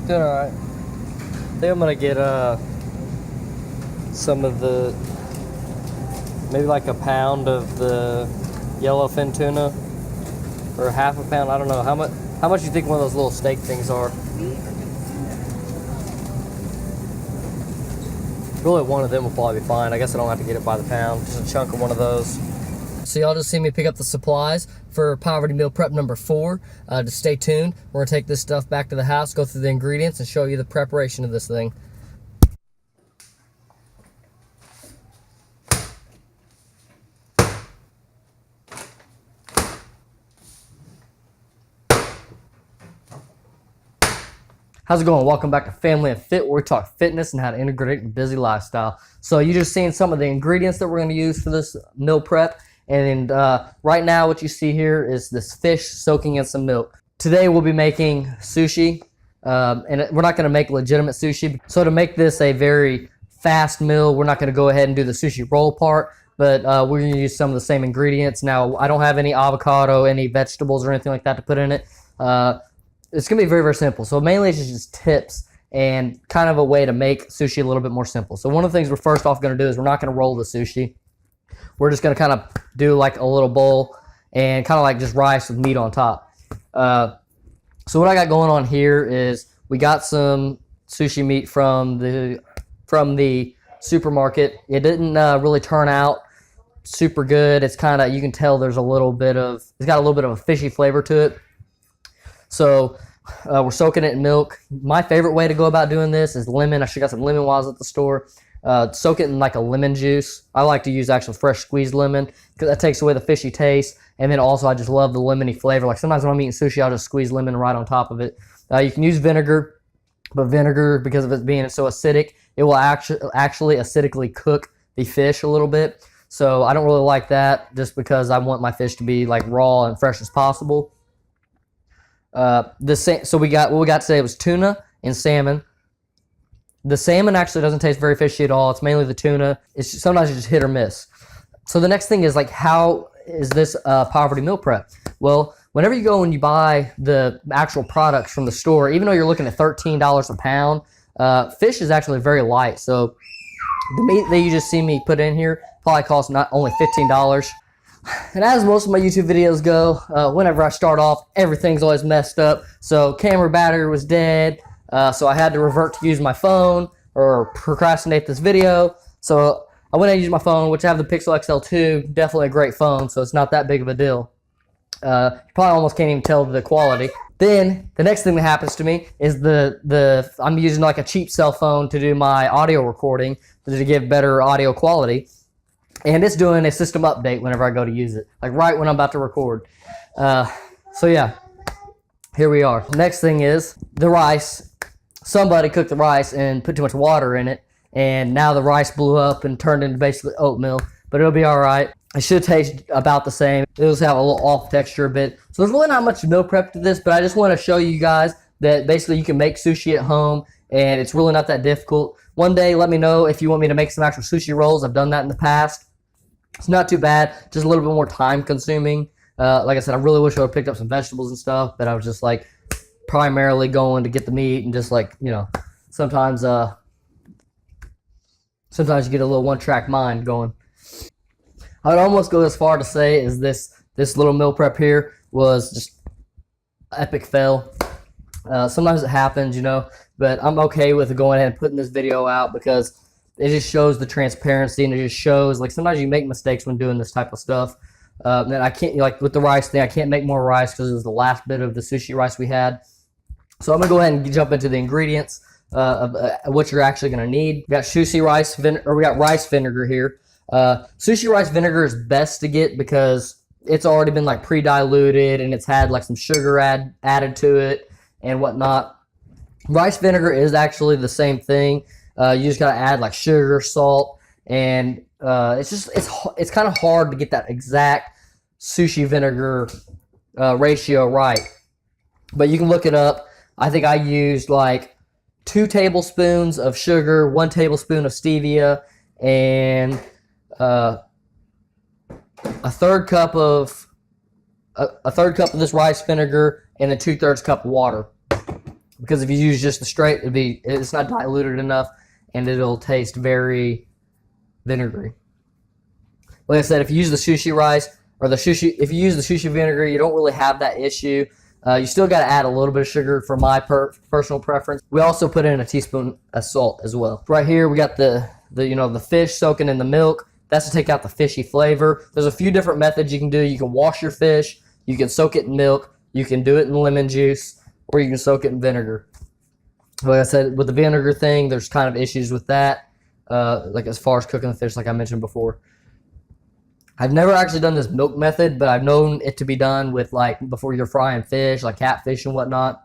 Doing alright. I think I'm gonna get some of the, maybe like a pound of the yellowfin tuna, or half a pound. I don't know how much you think one of those little steak things are. Really, one of them will probably be fine. I guess I don't have to get it by the pound. Just a chunk of one of those. So y'all just see me pick up the supplies for poverty meal prep number 4. Just stay tuned. We're gonna take this stuff back to the house, go through the ingredients, and show you the preparation of this thing. How's it going? Welcome back to Family and Fit, where we talk fitness and how to integrate a busy lifestyle. So you just seen some of the ingredients that we're going to use for this meal prep. And right now what you see here is this fish soaking in some milk. Today we'll be making sushi, and we're not going to make legitimate sushi. So to make this a very fast meal, we're not going to go ahead and do the sushi roll part, but we're going to use some of the same ingredients. Now, I don't have any avocado, any vegetables or anything like that to put in it. It's going to be very, very simple. So mainly it's just tips and kind of a way to make sushi a little bit more simple. So one of the things we're first off going to do is we're not going to roll the sushi. We're just going to kind of do like a little bowl and kind of like just rice with meat on top. So what I got going on here is we got some sushi meat from the supermarket. It didn't really turn out super good. It's kind of, you can tell there's a little bit of, it's got a little bit of a fishy flavor to it. So we're soaking it in milk. My favorite way to go about doing this is lemon. I should got some lemon while I was at the store. Soak it in like a lemon juice. I like to use actual fresh squeezed lemon because that takes away the fishy taste. And then also I just love the lemony flavor. Like sometimes when I'm eating sushi, I'll just squeeze lemon right on top of it. You can use vinegar, but vinegar, because of it being so acidic, it will actually acidically cook the fish a little bit. So I don't really like that, just because I want my fish to be like raw and fresh as possible. So we got, what we got today was tuna and salmon. The salmon actually doesn't taste very fishy at all. It's mainly the tuna. Sometimes it's just hit or miss. So the next thing is like, how is this poverty meal prep? Well, whenever you go and you buy the actual products from the store, even though you're looking at $13 a pound, fish is actually very light. So the meat that you just see me put in here probably costs not only $15. And as most of my YouTube videos go, whenever I start off, everything's always messed up. So camera battery was dead, so I had to revert to use my phone or procrastinate this video. So I went and used my phone, which I have the Pixel XL2, definitely a great phone, so it's not that big of a deal. You probably almost can't even tell the quality. Then the next thing that happens to me is I'm using like a cheap cell phone to do my audio recording to give better audio quality. And it's doing a system update whenever I go to use it, like right when I'm about to record. So yeah, here we are. Next thing is the rice. Somebody cooked the rice and put too much water in it, and now the rice blew up and turned into basically oatmeal, but it'll be all right. It should taste about the same. It'll just have a little off texture a bit. So there's really not much meal prep to this, but I just want to show you guys that basically you can make sushi at home, and it's really not that difficult. One day, let me know if you want me to make some actual sushi rolls. I've done that in the past. It's not too bad, just a little bit more time consuming. Like I said, I really wish I would have picked up some vegetables and stuff, but I was just like primarily going to get the meat and just like, you know, sometimes you get a little one-track mind going. I would almost go as far to say is this little meal prep here was just epic fail. Sometimes it happens, you know, but I'm okay with going ahead and putting this video out because it just shows the transparency, and it just shows like sometimes you make mistakes when doing this type of stuff. And I can't, like with the rice thing, I can't make more rice because it was the last bit of the sushi rice we had. So I'm gonna go ahead and jump into the ingredients of what you're actually gonna need. We got we got rice vinegar here. Sushi rice vinegar is best to get because it's already been like pre-diluted and it's had like some sugar added to it and whatnot. Rice vinegar is actually the same thing. You just gotta add like sugar, salt, and it's kind of hard to get that exact sushi vinegar ratio right. But you can look it up. I think I used like 2 tablespoons of sugar, 1 tablespoon of stevia, and a third cup of this rice vinegar, and then 2/3 cup of water. because if you use just the straight, it's not diluted enough, and it'll taste very vinegary. Like I said, if you use the sushi rice or if you use the sushi vinegar, you don't really have that issue. You still got to add a little bit of sugar for my personal preference. We also put in a teaspoon of salt as well. Right here, we got the fish soaking in the milk. That's to take out the fishy flavor. There's a few different methods you can do. You can wash your fish. You can soak it in milk. You can do it in lemon juice, or you can soak it in vinegar. Like I said, with the vinegar thing, there's kind of issues with that, like as far as cooking the fish, like I mentioned before. I've never actually done this milk method, but I've known it to be done with, like, before you're frying fish, like catfish and whatnot.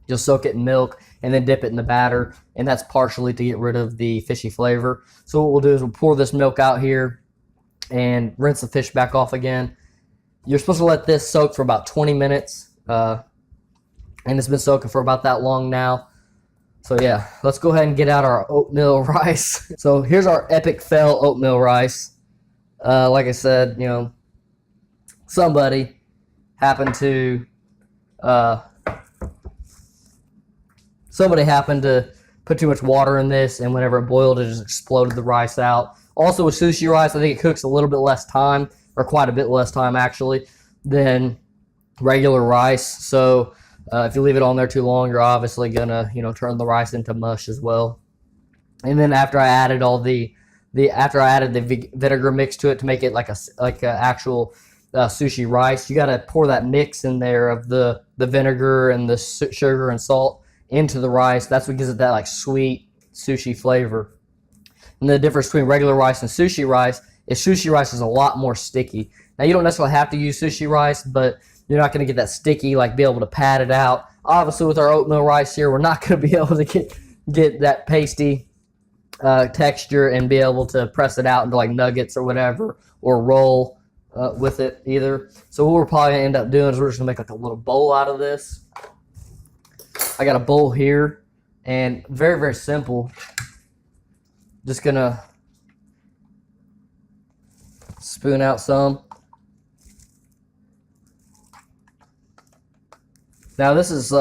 You'll soak it in milk and then dip it in the batter, and that's partially to get rid of the fishy flavor. So what we'll do is we'll pour this milk out here and rinse the fish back off again. You're supposed to let this soak for about 20 minutes, and it's been soaking for about that long now. So yeah, let's go ahead and get out our oatmeal rice. So here's our epic fail oatmeal rice. Like I said, somebody happened to put too much water in this, and whenever it boiled, it just exploded the rice out. Also with sushi rice, I think it cooks a little bit less time, or quite a bit less time actually, than regular rice. So if you leave it on there too long, you're obviously gonna, turn the rice into mush as well. And then after I added the vinegar mix to it to make it like a actual sushi rice, you got to pour that mix in there of the vinegar and the sugar and salt into the rice. That's what gives it that like sweet sushi flavor. And the difference between regular rice and sushi rice is a lot more sticky. Now, you don't necessarily have to use sushi rice, but you're not going to get that sticky, like be able to pat it out. Obviously, with our oatmeal rice here, we're not going to be able to get that pasty texture and be able to press it out into like nuggets or whatever, or roll with it either. So what we're probably gonna end up doing is we're just gonna make like a little bowl out of this. I got a bowl here, and very, very simple. Just gonna spoon out some. Now this is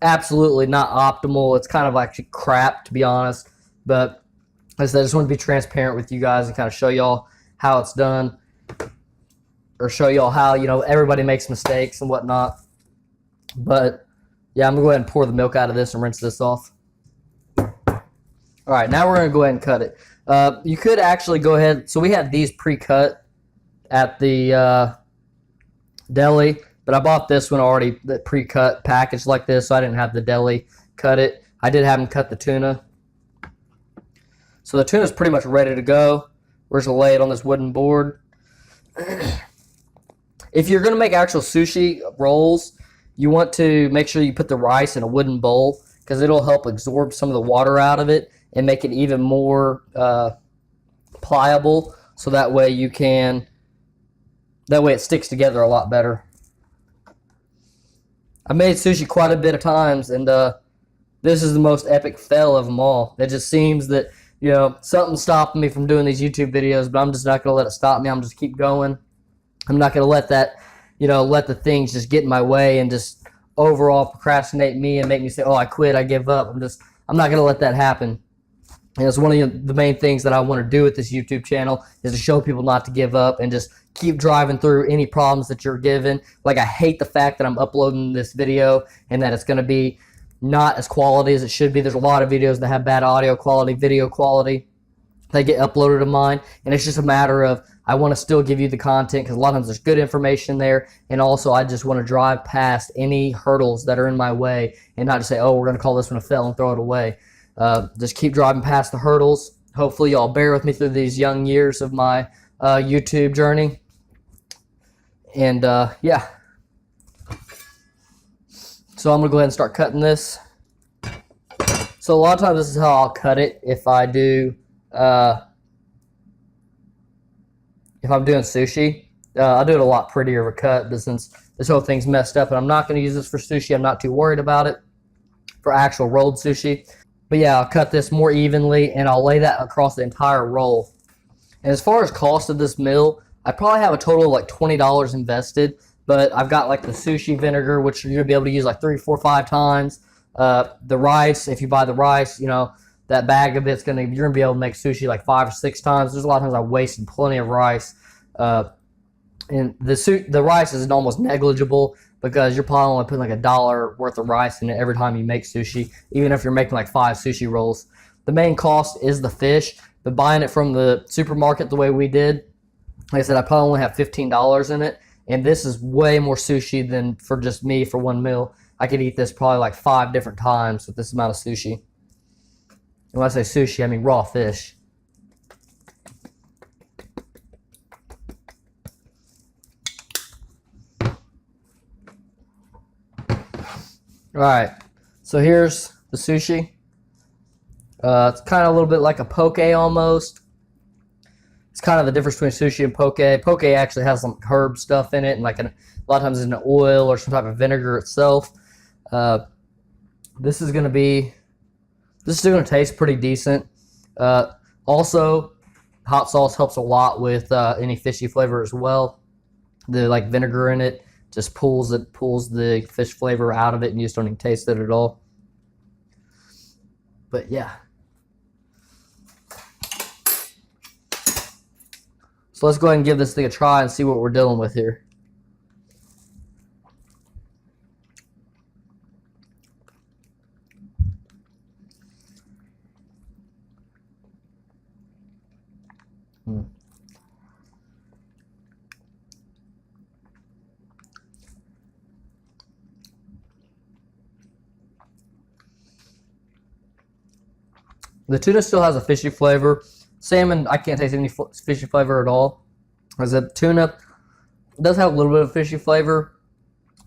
absolutely not optimal. It's kind of actually crap, to be honest, but as I said, I just want to be transparent with you guys and kind of show y'all how it's done, or show y'all how everybody makes mistakes and whatnot. But yeah, I'm gonna go ahead and pour the milk out of this and rinse this off. All right, now we're gonna go ahead and cut it. You could actually go ahead, so we had these pre-cut at the deli, but I bought this one already pre-cut packaged like this, so I didn't have the deli cut it. I did have them cut the tuna. So the tuna's pretty much ready to go. We're just gonna lay it on this wooden board. If you're gonna make actual sushi rolls, you want to make sure you put the rice in a wooden bowl, because it'll help absorb some of the water out of it and make it even more pliable, so that way it sticks together a lot better. I made sushi quite a bit of times, and this is the most epic fail of them all. It just seems that, something's stopping me from doing these YouTube videos, but I'm just not going to let it stop me. I'm just keep going. I'm not going to let that, let the things just get in my way and just overall procrastinate me and make me say, oh, I quit, I give up. I'm not going to let that happen. And it's one of the main things that I want to do with this YouTube channel, is to show people not to give up and just keep driving through any problems that you're given. Like, I hate the fact that I'm uploading this video and that it's going to be not as quality as it should be. There's a lot of videos that have bad audio quality, video quality. They get uploaded to mine, and it's just a matter of, I want to still give you the content, because a lot of times there's good information there, and also I just want to drive past any hurdles that are in my way and not just say, oh, we're going to call this one a fail and throw it away. Just keep driving past the hurdles. Hopefully y'all bear with me through these young years of my YouTube journey. And yeah. So I'm going to go ahead and start cutting this. So a lot of times this is how I'll cut it if I do, if I'm doing sushi. I'll do it a lot prettier of a cut, but since this whole thing's messed up and I'm not going to use this for sushi, I'm not too worried about it for actual rolled sushi. But yeah, I'll cut this more evenly, and I'll lay that across the entire roll. And as far as cost of this meal, I probably have a total of like $20 invested, but I've got like the sushi vinegar, which you're gonna be able to use like 3, 4, 5 times. The rice, if you buy the rice, you know, that bag of it's you're gonna be able to make sushi like 5 or 6 times. There's a lot of times I wasted plenty of rice. And the rice is almost negligible because you're probably only putting like $1 worth of rice in it every time you make sushi, even if you're making like 5 sushi rolls. The main cost is the fish, but buying it from the supermarket the way we did, like I said, I probably only have $15 in it, and this is way more sushi than for just me for one meal. I could eat this probably like 5 different times with this amount of sushi. And when I say sushi, I mean raw fish. All right, so here's the sushi. It's kind of a little bit like a poke almost. It's kind of the difference between sushi and poke. Poke actually has some herb stuff in it, and like a lot of times it's in oil or some type of vinegar itself. This is going to taste pretty decent. Also, hot sauce helps a lot with any fishy flavor as well. The like vinegar in it just pulls the fish flavor out of it, and you just don't even taste it at all. But yeah. So let's go ahead and give this thing a try and see what we're dealing with here. The tuna still has a fishy flavor. Salmon, I can't taste any fishy flavor at all. As a tuna, does have a little bit of fishy flavor,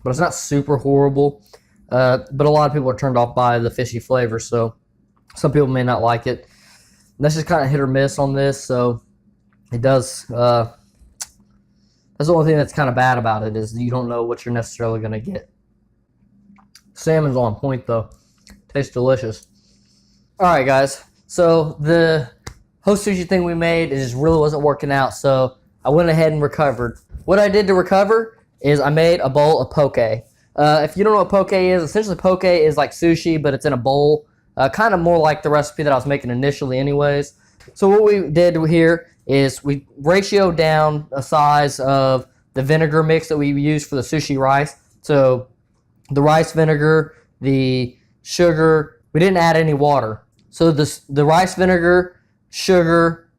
but it's not super horrible. But a lot of people are turned off by the fishy flavor, so some people may not like it. And that's just kind of hit or miss on this, so it does. That's the only thing that's kind of bad about it is you don't know what you're necessarily going to get. Salmon's on point though. Tastes delicious. All right, guys. So the host sushi thing we made just really wasn't working out, so I went ahead and recovered. What I did to recover is I made a bowl of poke. If you don't know what poke is, essentially poke is like sushi, but it's in a bowl. Kind of more like the recipe that I was making initially anyways. So what we did here is we ratioed down the size of the vinegar mix that we used for the sushi rice. So the rice vinegar, the sugar, we didn't add any water. So the rice vinegar, sugar,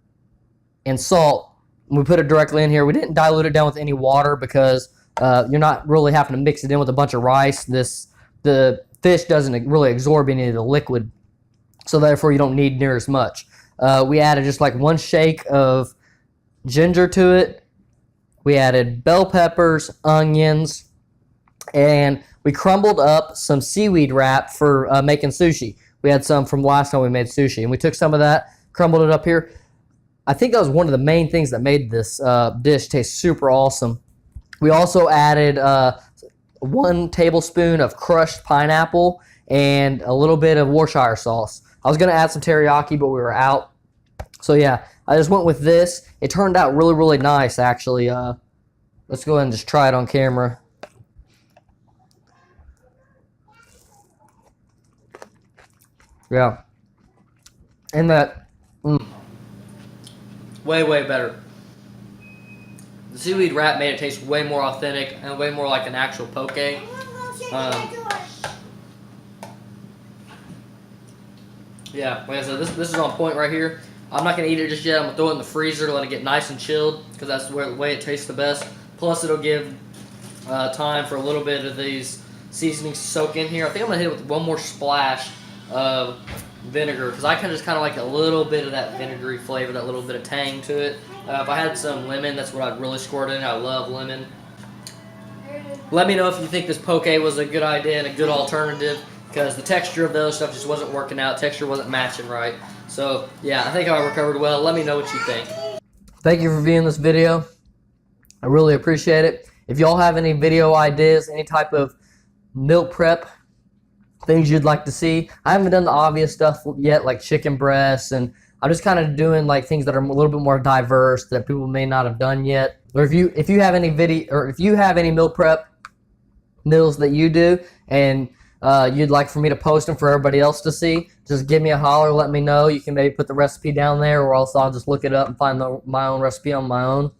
and salt, we put it directly in here. We didn't dilute it down with any water because you're not really having to mix it in with a bunch of rice. The fish doesn't really absorb any of the liquid, so therefore you don't need near as much. We added just like 1 shake of ginger to it. We added bell peppers, onions, and we crumbled up some seaweed wrap for making sushi. We had some from last time we made sushi, and we took some of that, crumbled it up here. I think that was one of the main things that made this dish taste super awesome. We also added 1 tablespoon of crushed pineapple and a little bit of Worcestershire sauce. I was going to add some teriyaki, but we were out. So yeah, I just went with this. It turned out really, really nice, actually. Let's go ahead and just try it on camera. Yeah. And that, way, way better. The seaweed wrap made it taste way more authentic and way more like an actual poke. Yeah, like I said, this is on point right here. I'm not going to eat it just yet. I'm going to throw it in the freezer to let it get nice and chilled because that's the way it tastes the best. Plus, it'll give time for a little bit of these seasonings to soak in here. I think I'm going to hit it with 1 more splash of vinegar because I just kind of like a little bit of that vinegary flavor, that little bit of tang to it. If I had some lemon, that's what I'd really squirt in. I love lemon. Let me know if you think this poke was a good idea and a good alternative because the texture of those stuff just wasn't working out. Texture wasn't matching right. So, yeah, I think I recovered well. Let me know what you think. Thank you for viewing this video. I really appreciate it. If y'all have any video ideas, any type of meal prep things you'd like to see, I haven't done the obvious stuff yet like chicken breasts and I'm just kind of doing like things that are a little bit more diverse that people may not have done yet. Or if you have any video, or if you have any meal prep meals that you do and you'd like for me to post them for everybody else to see, just give me a holler, let me know. You can maybe put the recipe down there, or else I'll just look it up and find my own recipe on my own.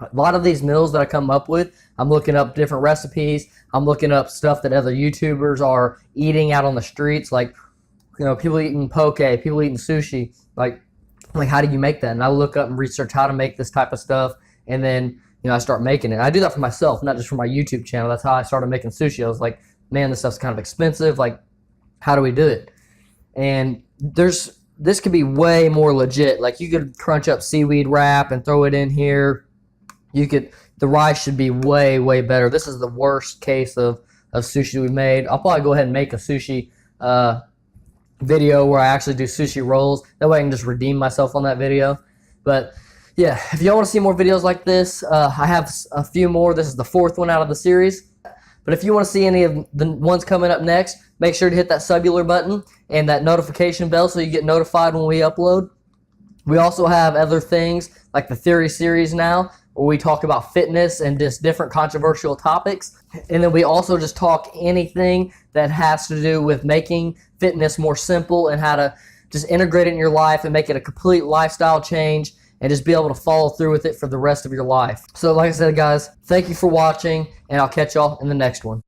A lot of these meals that I come up with, I'm looking up different recipes. I'm looking up stuff that other YouTubers are eating out on the streets, like, you know, people eating poke, people eating sushi. Like how do you make that? And I look up and research how to make this type of stuff, and then, you know, I start making it. I do that for myself, not just for my YouTube channel. That's how I started making sushi. I was like, man, this stuff's kind of expensive. Like, how do we do it? And this could be way more legit. Like, you could crunch up seaweed wrap and throw it in here. The rice should be way, way better. This is the worst case of sushi we made. I'll probably go ahead and make a sushi video where I actually do sushi rolls. That way I can just redeem myself on that video. But yeah, if y'all want to see more videos like this, I have a few more. This is the 4th one out of the series. But if you want to see any of the ones coming up next, make sure to hit that subular button and that notification bell so you get notified when we upload. We also have other things like the Theory series now, where we talk about fitness and just different controversial topics. And then we also just talk anything that has to do with making fitness more simple and how to just integrate it in your life and make it a complete lifestyle change and just be able to follow through with it for the rest of your life. So like I said, guys, thank you for watching, and I'll catch y'all in the next one.